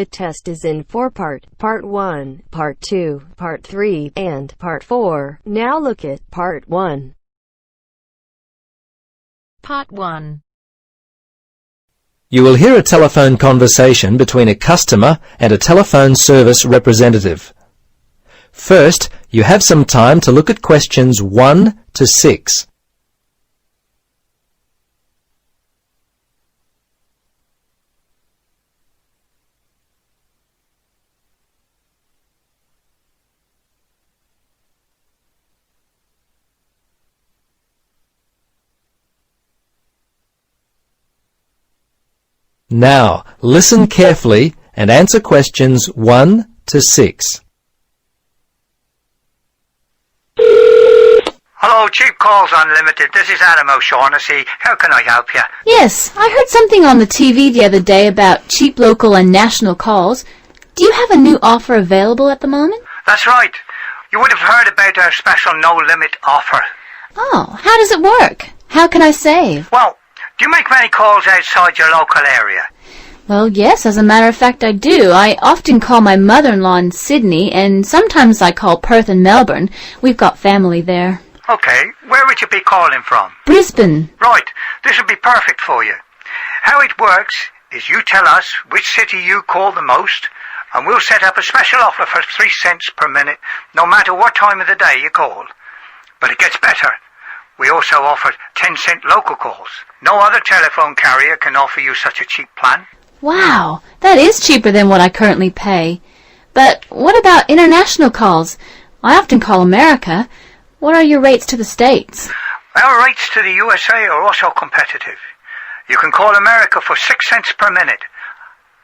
The test is in 4 parts: Part 1, Part 2, Part 3, and Part 4. Now look at Part 1. Part 1. You will hear a telephone conversation between a customer and a telephone service representative. First, you have some time to look at questions 1 to 6. Now, listen carefully and answer questions 1 to 6. Hello, Cheap Calls Unlimited. This is Adam O'Shaughnessy. How can I help you? Yes, I heard something on the TV the other day about cheap local and national calls. Do you have a new offer available at the moment? That's right. You would have heard about our special no-limit offer. Oh, how does it work? How can I save? Well, do you make many calls outside your local area? Well, yes, as a matter of fact, I do. I often call my mother-in-law in Sydney, and sometimes I call Perth and Melbourne. We've got family there. Okay, where would you be calling from? Brisbane. Right, this would be perfect for you. How it works is you tell us which city you call the most, and we'll set up a special offer for 3 cents per minute, no matter what time of the day you call. But it gets better. We also offer 10-cent local calls. No other telephone carrier can offer you such a cheap plan. Wow, that is cheaper than what I currently pay. But what about international calls? I often call America. What are your rates to the States? Our rates to the USA are also competitive. You can call America for 6 cents per minute.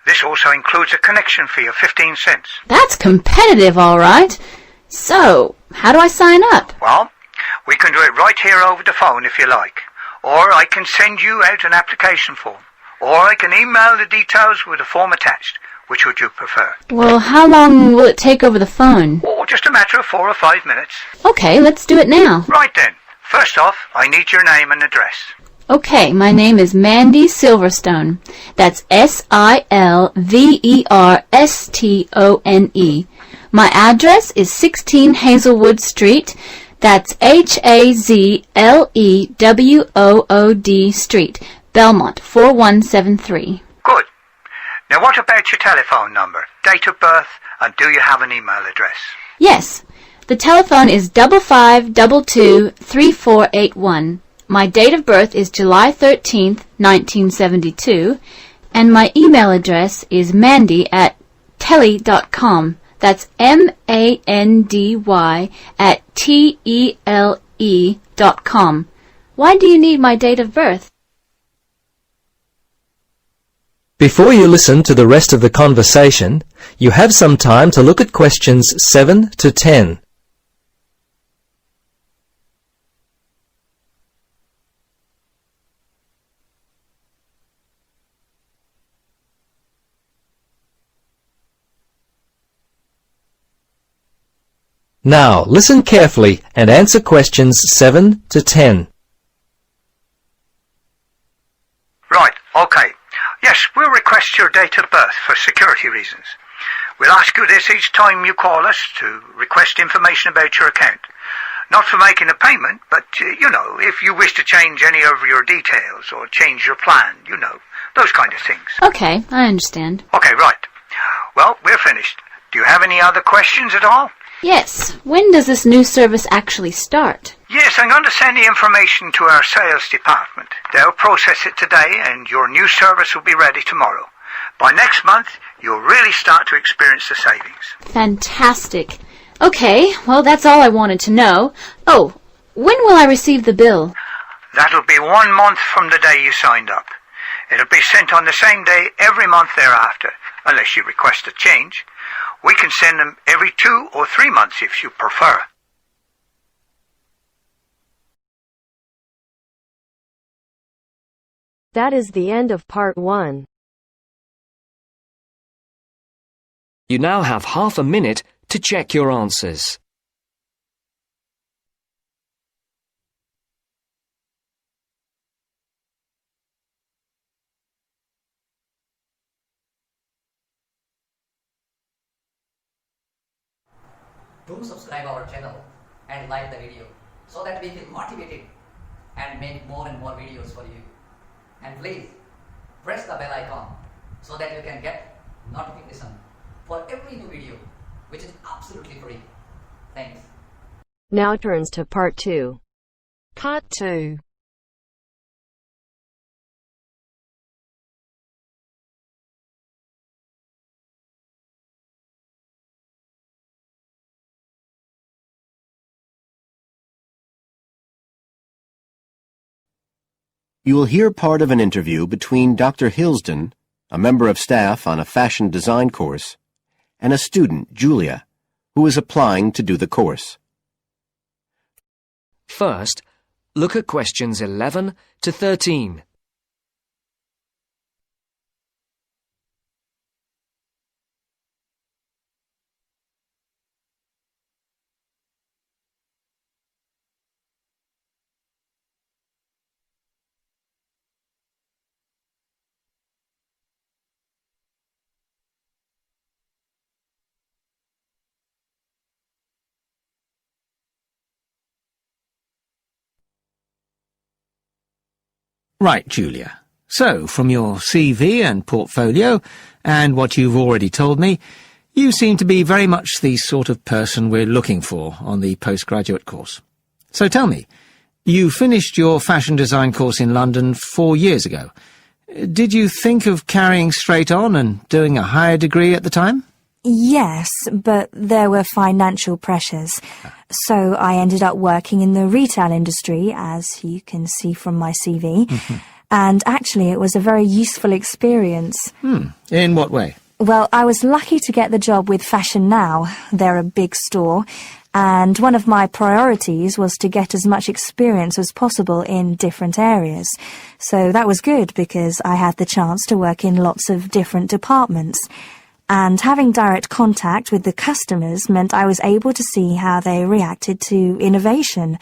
This also includes a connection fee of 15 cents. That's competitive, all right. So, how do I sign up? Well, we can do it right here over the phone if you like. Or I can send you out an application form. Or I can email the details with the form attached. Which would you prefer? Well, how long will it take over the phone? Oh, just a matter of 4 or 5 minutes. Okay, let's do it now. Right then. First off, I need your name and address. Okay, my name is Mandy Silverstone. That's Silverstone. My address is 16 Hazelwood Street. That's Hazlewood Street, Belmont, 4173. Good. Now what about your telephone number, date of birth, and do you have an email address? Yes. The telephone is 55223481. My date of birth is July 13th, 1972, and my email address is mandy@tele.com. That's MANDY@TELE.com. Why do you need my date of birth? Before you listen to the rest of the conversation, you have some time to look at questions 7 to 10. Now, listen carefully and answer questions 7 to 10. Right, okay. Yes, we'll request your date of birth for security reasons. We'll ask you this each time you call us to request information about your account. Not for making a payment, but, if you wish to change any of your details or change your plan, those kind of things. Okay, I understand. Okay, right. Well, we're finished. Do you have any other questions at all? Yes. When does this new service actually start? Yes, I'm going to send the information to our sales department. They'll process it today and your new service will be ready tomorrow. By next month, you'll really start to experience the savings. Fantastic. Okay, well, that's all I wanted to know. Oh, when will I receive the bill? That'll be 1 month from the day you signed up. It'll be sent on the same day every month thereafter, unless you request a change. We can send them every 2 or 3 months if you prefer. That is the end of Part 1. You now have half a minute to check your answers. do subscribe our channel and like the video so that we feel motivated and make more and more videos for you. And please press the bell icon so that you can get notification for every new video, which is absolutely free. Thanks. Now turns to part 2. Part 2. You will hear part of an interview between Dr. Hilsden, a member of staff on a fashion design course, and a student, Julia, who is applying to do the course. First, look at questions 11 to 13. Right, Julia. So, from your CV and portfolio, and what you've already told me, you seem to be very much the sort of person we're looking for on the postgraduate course. So tell me, you finished your fashion design course in London 4 years ago. Did you think of carrying straight on and doing a higher degree at the time? Yes, but there were financial pressures. So I ended up working in the retail industry, as you can see from my CV. And actually, it was a very useful experience. In what way? Well, I was lucky to get the job with Fashion Now. They're a big store. And one of my priorities was to get as much experience as possible in different areas. So that was good because I had the chance to work in lots of different departments. And having direct contact with the customers meant I was able to see how they reacted to innovation,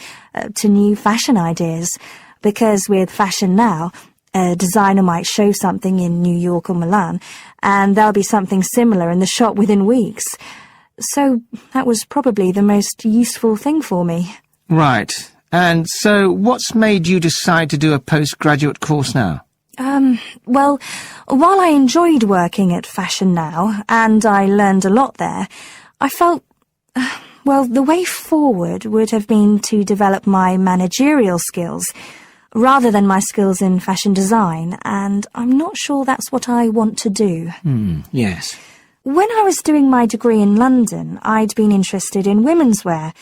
to new fashion ideas. Because with Fashion Now, a designer might show something in New York or Milan, and there'll be something similar in the shop within weeks. So that was probably the most useful thing for me. Right. And so what's made you decide to do a postgraduate course now? Well, while I enjoyed working at Fashion Now, and I learned a lot there, I felt, well, the way forward would have been to develop my managerial skills, rather than my skills in fashion design, and I'm not sure that's what I want to do. Yes. When I was doing my degree in London, I'd been interested in women's wear,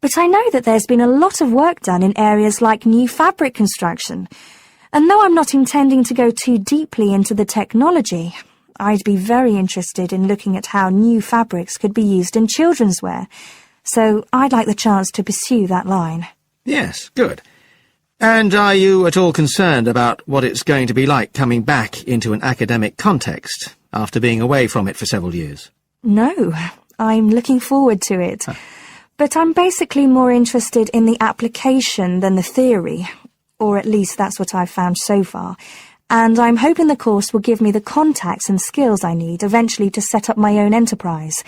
but I know that there's been a lot of work done in areas like new fabric construction. And though I'm not intending to go too deeply into the technology, I'd be very interested in looking at how new fabrics could be used in children's wear. So I'd like the chance to pursue that line. Yes, good. And are you at all concerned about what it's going to be like coming back into an academic context after being away from it for several years? No, I'm looking forward to it. But I'm basically more interested in the application than the theory. Or at least that's what I've found so far, and I'm hoping the course will give me the contacts and skills I need eventually to set up my own enterprise.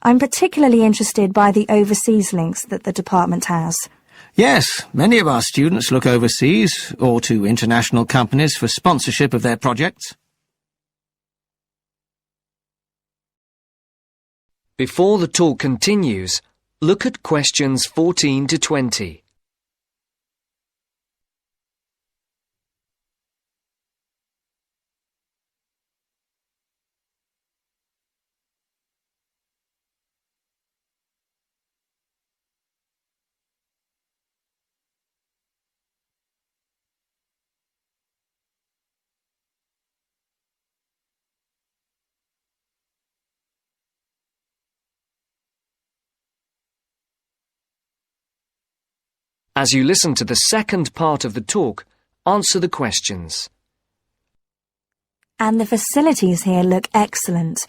I'm particularly interested by the overseas links that the department has. Yes, many of our students look overseas or to international companies for sponsorship of their projects. Before the talk continues, look at questions 14 to 20. As you listen to the second part of the talk, answer the questions. And the facilities here look excellent.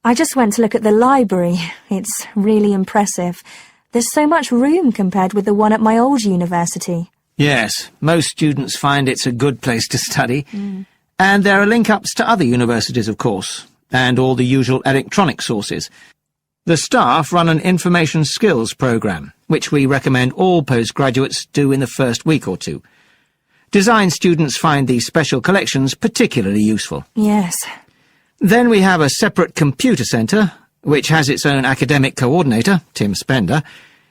I just went to look at the library. It's really impressive. There's so much room compared with the one at my old university. Yes, most students find it's a good place to study. And there are link-ups to other universities, of course, and all the usual electronic sources. The staff run an information skills program, which we recommend all postgraduates do in the first week or two. Design students find these special collections particularly useful. Yes. Then we have a separate computer centre, which has its own academic coordinator, Tim Spender.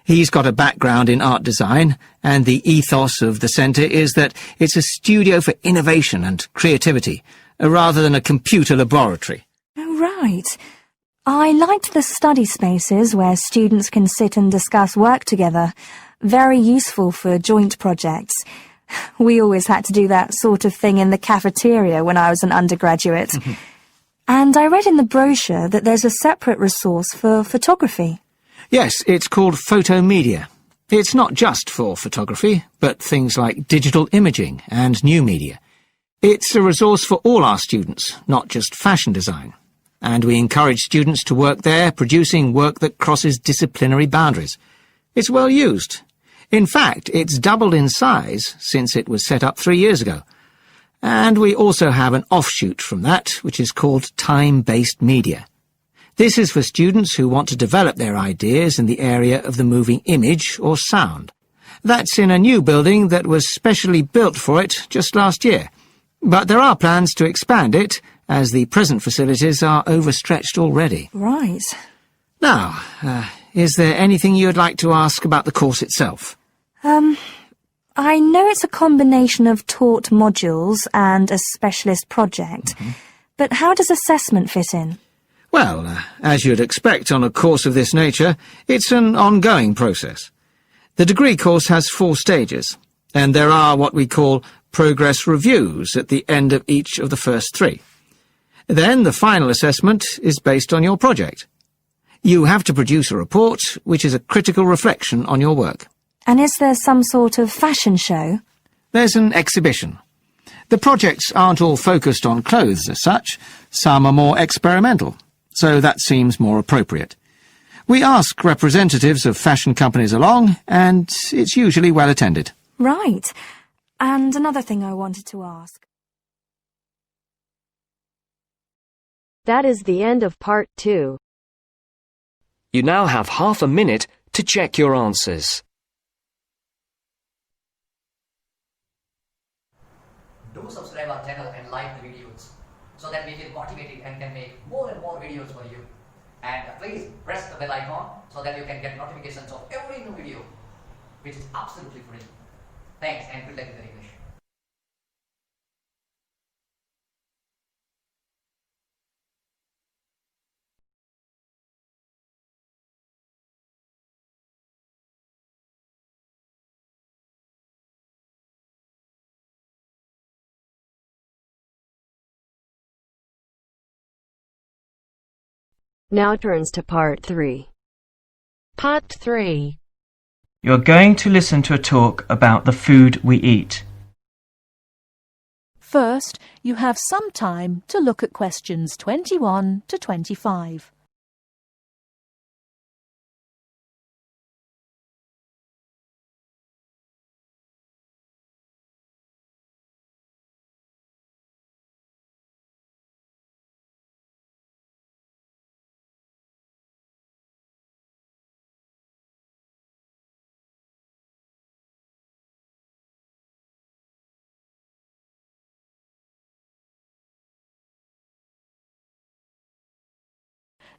He's got a background in art design, and the ethos of the centre is that it's a studio for innovation and creativity, rather than a computer laboratory. Oh, right. I liked the study spaces where students can sit and discuss work together. Very useful for joint projects. We always had to do that sort of thing in the cafeteria when I was an undergraduate. And I read in the brochure that there's a separate resource for photography. Yes, it's called Photomedia. It's not just for photography, but things like digital imaging and new media. It's a resource for all our students, not just fashion design. And we encourage students to work there, producing work that crosses disciplinary boundaries. It's well used. In fact, it's doubled in size since it was set up 3 years ago. And we also have an offshoot from that, which is called time-based media. This is for students who want to develop their ideas in the area of the moving image or sound. That's in a new building that was specially built for it just last year. But there are plans to expand it, as the present facilities are overstretched already. Right. Now, is there anything you'd like to ask about the course itself? I know it's a combination of taught modules and a specialist project, but how does assessment fit in? Well, as you'd expect on a course of this nature, it's an ongoing process. The degree course has 4 stages, and there are what we call progress reviews at the end of each of the first 3. Then the final assessment is based on your project. You have to produce a report, which is a critical reflection on your work. And is there some sort of fashion show? There's an exhibition. The projects aren't all focused on clothes as such. Some are more experimental, so that seems more appropriate. We ask representatives of fashion companies along, and it's usually well attended. Right. And another thing I wanted to ask. That is the end of part 2. You now have half a minute to check your answers. Do subscribe our channel and like the videos so that we feel motivated and can make more and more videos for you. And please press the bell icon so that you can get notifications of every new video, which is absolutely free. Thanks and good luck with the English. Now turns to part 3. Part 3. You're going to listen to a talk about the food we eat. First, you have some time to look at questions 21 to 25.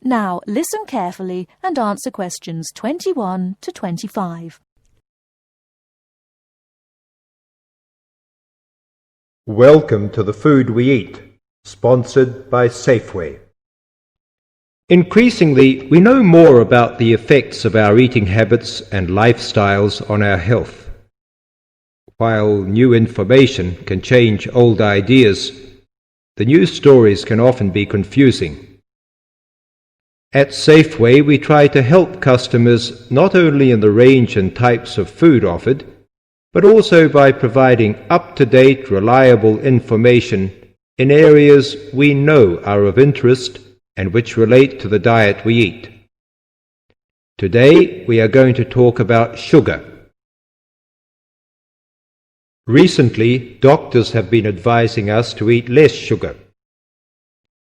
Now, listen carefully and answer questions 21 to 25. Welcome to The Food We Eat, sponsored by Safeway. Increasingly, we know more about the effects of our eating habits and lifestyles on our health. While new information can change old ideas, the news stories can often be confusing. At Safeway, we try to help customers not only in the range and types of food offered, but also by providing up-to-date, reliable information in areas we know are of interest and which relate to the diet we eat. Today, we are going to talk about sugar. Recently, doctors have been advising us to eat less sugar.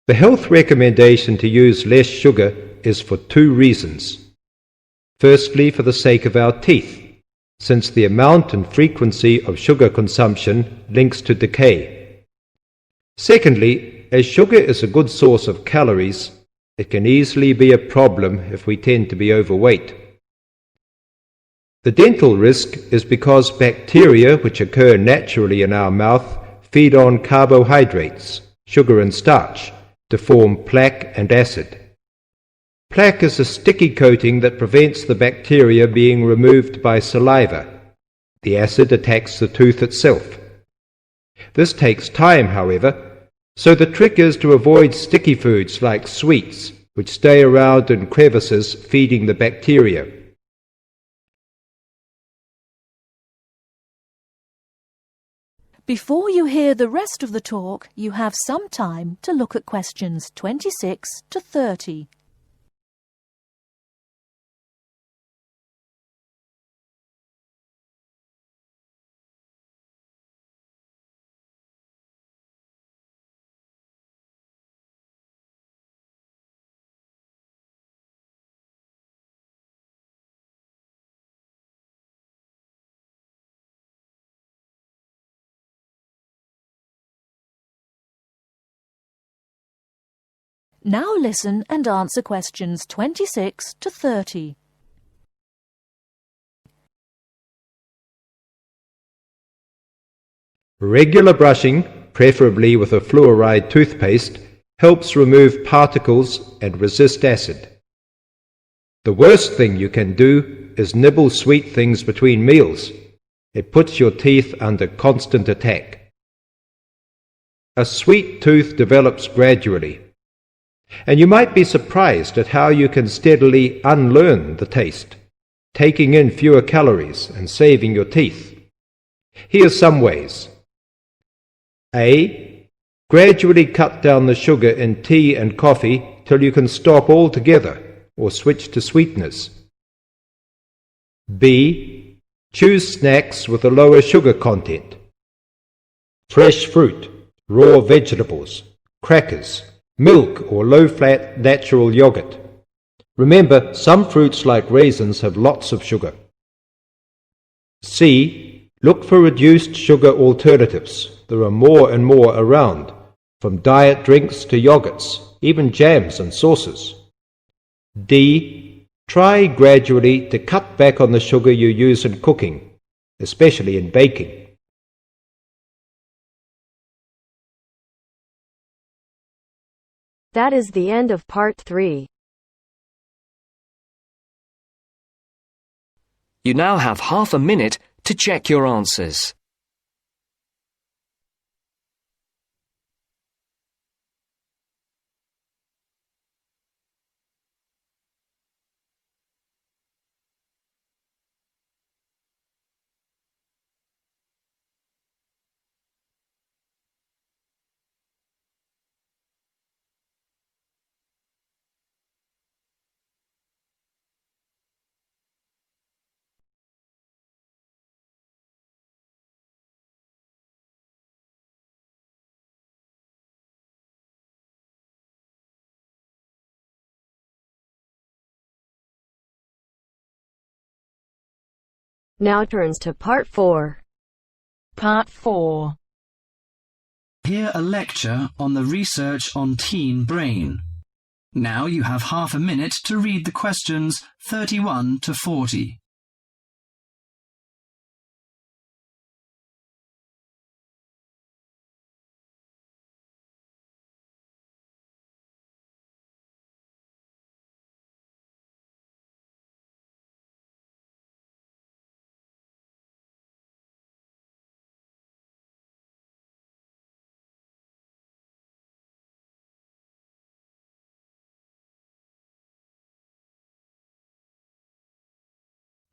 The health recommendation to use less sugar is for two reasons. Firstly, for the sake of our teeth, since the amount and frequency of sugar consumption links to decay. Secondly, as sugar is a good source of calories, it can easily be a problem if we tend to be overweight. The dental risk is because bacteria which occur naturally in our mouth feed on carbohydrates, sugar and starch, to form plaque and acid. Plaque is a sticky coating that prevents the bacteria being removed by saliva. The acid attacks the tooth itself. This takes time, however, so the trick is to avoid sticky foods like sweets, which stay around in crevices feeding the bacteria. Before you hear the rest of the talk, you have some time to look at questions 26 to 30. Now listen and answer questions 26 to 30. Regular brushing, preferably with a fluoride toothpaste, helps remove particles and resist acid. The worst thing you can do is nibble sweet things between meals. It puts your teeth under constant attack. A sweet tooth develops gradually, and you might be surprised at how you can steadily unlearn the taste, taking in fewer calories and saving your teeth. Here's some ways. A. Gradually cut down the sugar in tea and coffee till you can stop altogether or switch to sweeteners. B. Choose snacks with a lower sugar content. Fresh fruit, raw vegetables, crackers, milk or low-fat natural yogurt. Remember, some fruits like raisins have lots of sugar. C. Look for reduced sugar alternatives. There are more and more around, from diet drinks to yogurts, even jams and sauces. D. Try gradually to cut back on the sugar you use in cooking, especially in baking. That is the end of part 3. You now have half a minute to check your answers. Now turns to part 4. Part 4. Hear a lecture on the research on teen brain. Now you have half a minute to read the questions 31 to 40.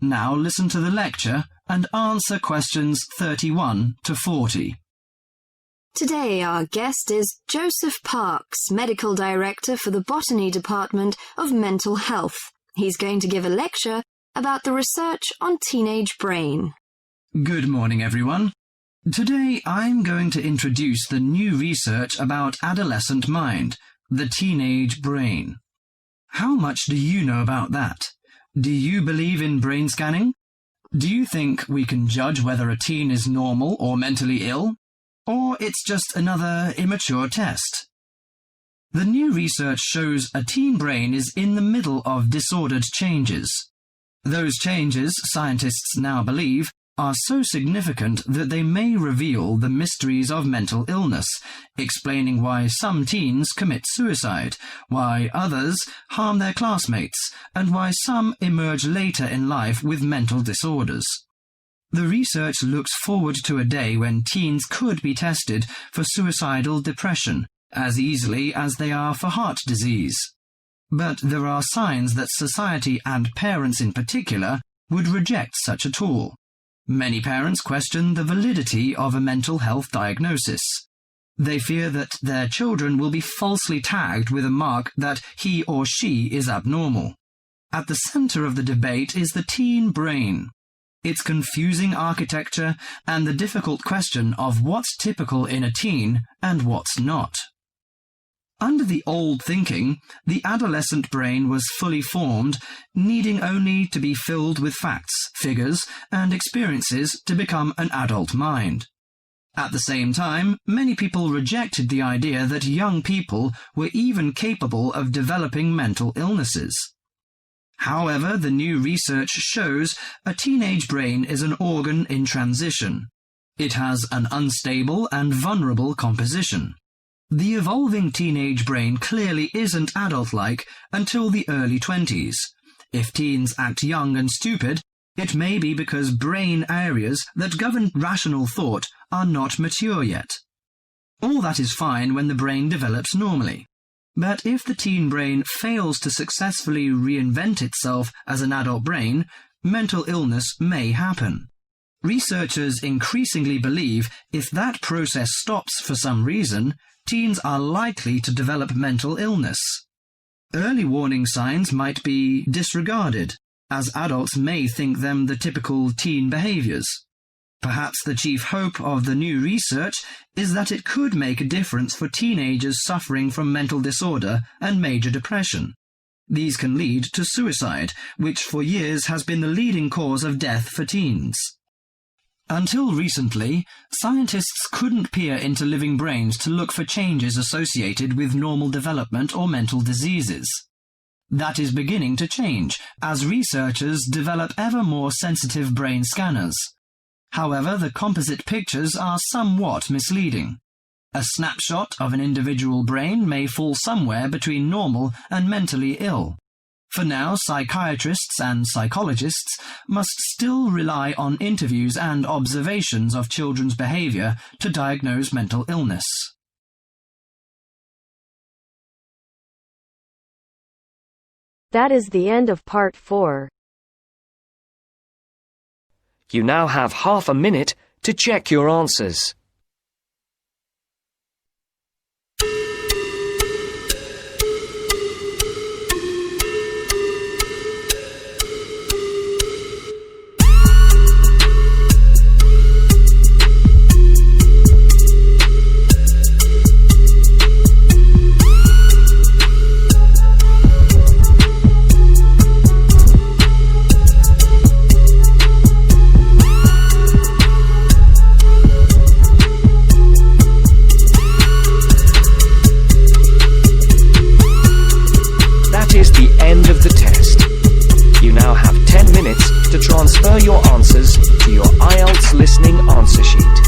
Now listen to the lecture and answer questions 31 to 40. Today our guest is Joseph Parks, Medical Director for the Botany Department of Mental Health. He's going to give a lecture about the research on teenage brain. Good morning, everyone. Today I'm going to introduce the new research about adolescent mind, the teenage brain. How much do you know about that? Do you believe in brain scanning? Do you think we can judge whether a teen is normal or mentally ill? Or it's just another immature test? The new research shows a teen brain is in the middle of disordered changes. Those changes, scientists now believe, are so significant that they may reveal the mysteries of mental illness, explaining why some teens commit suicide, why others harm their classmates, and why some emerge later in life with mental disorders. The research looks forward to a day when teens could be tested for suicidal depression as easily as they are for heart disease. But there are signs that society, and parents in particular, would reject such a tool. Many parents question the validity of a mental health diagnosis. They fear that their children will be falsely tagged with a mark that he or she is abnormal. At the center of the debate is the teen brain, its confusing architecture, and the difficult question of what's typical in a teen and what's not. Under the old thinking, the adolescent brain was fully formed, needing only to be filled with facts, figures, and experiences to become an adult mind. At the same time, many people rejected the idea that young people were even capable of developing mental illnesses. However, the new research shows a teenage brain is an organ in transition. It has an unstable and vulnerable composition. The evolving teenage brain clearly isn't adult-like until the early 20s. If teens act young and stupid, it may be because brain areas that govern rational thought are not mature yet. All that is fine when the brain develops normally. But if the teen brain fails to successfully reinvent itself as an adult brain, mental illness may happen. Researchers increasingly believe if that process stops for some reason, teens are likely to develop mental illness. Early warning signs might be disregarded, as adults may think them the typical teen behaviors. Perhaps the chief hope of the new research is that it could make a difference for teenagers suffering from mental disorder and major depression. These can lead to suicide, which for years has been the leading cause of death for teens. Until recently, scientists couldn't peer into living brains to look for changes associated with normal development or mental diseases. That is beginning to change as researchers develop ever more sensitive brain scanners. However, the composite pictures are somewhat misleading. A snapshot of an individual brain may fall somewhere between normal and mentally ill. For now, psychiatrists and psychologists must still rely on interviews and observations of children's behavior to diagnose mental illness. That is the end of part 4. You now have half a minute to check your answers. End of the test. You now have 10 minutes to transfer your answers to your Ielts listening answer sheet.